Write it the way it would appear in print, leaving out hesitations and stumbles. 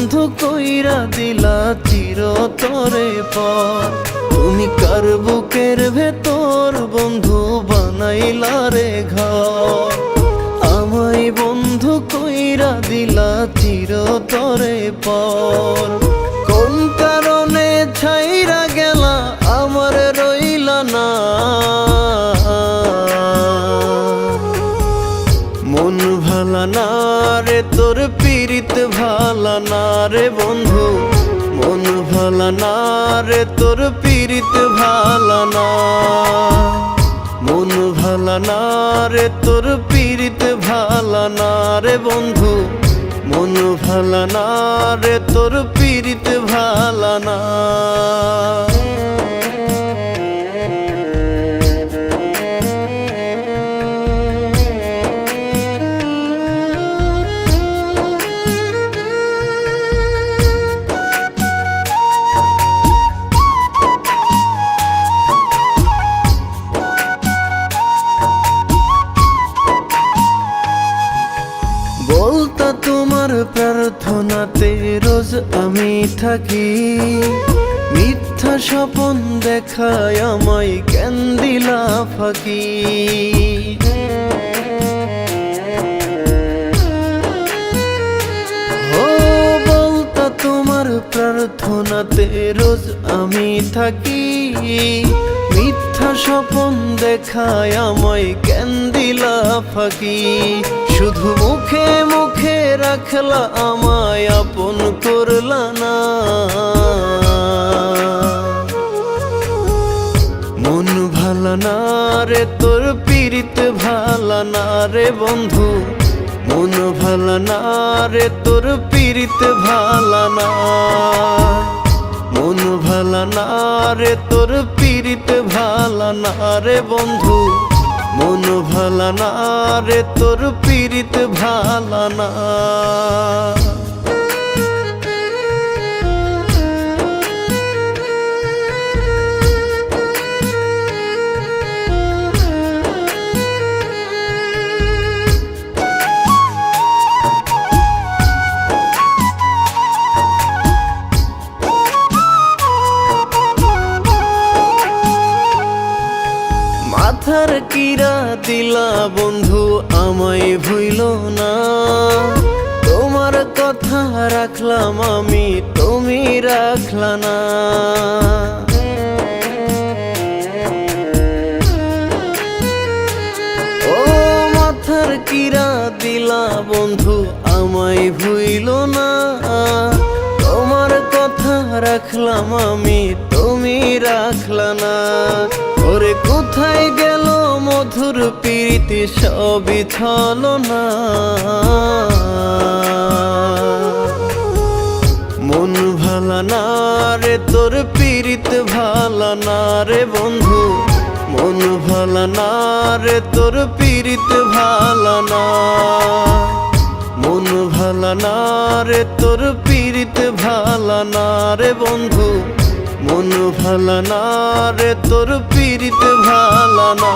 বন্ধু কইরা দিলা চিরতরে পর। তুমি কার বুকের ভেতর বন্ধু বানাইলা রে ঘর। আমায় বন্ধু কইরা দিলা চিরতরে পর। কোন কারণে ছাইরা গেলা আমার রইলা না। মন ভালা না রে তোর পীড়িত ভালা না রে বন্ধু। মন ভালা না রে তোর পীড়িত ভালা না। মন ভালা না রে তোর পীড়িত ভালা না রে বন্ধু। মন ভালা না রে তোর পীড়িত ভালা না। বলতা তোমার প্রার্থনাতে রোজ আমি থাকি। মিথ্যা স্বপন দেখায় আমায় কেন দিলা ফাঁকি। ও বলতা তোমার প্রার্থনাতে রোজ আমি থাকি। মিথ্যা স্বপন দেখায় আমায় কেন দিলা ফাঁকি। শুধু মুখে মুখে রাখলা আমায় আপন করলা না। মন ভালা না রে তোর পীড়িত ভালা না রে বন্ধু। মন ভালা না রে তোর পীড়িত ভালা না। মন ভালা না রে তোর পীড়িত ভালা না রে বন্ধু। মন ভালা না রে তোর পীড়িত ভালা না। মাথার কিরা দিলা বন্ধু আমায় ভুইল না। তোমার কথা রাখলাম আমি তুমি রাখলা না। ও মাথার কিরা দিলা বন্ধু আমায় ভুইল না। তোমার কথা রাখলাম আমি তুমি রাখলা না। ওরে কোথায় গেল মধুর প্রীতি সবই ছলনা। মন ভালা না রে তোর পীড়িত ভালা না রে বন্ধু। মন ভালা না রে তোর পীড়িত ভালা না। মন ভালা না রে তোর পীড়িত ভালা না রে বন্ধু। মন ভালা না রে তোর পীড়িত ভালা না।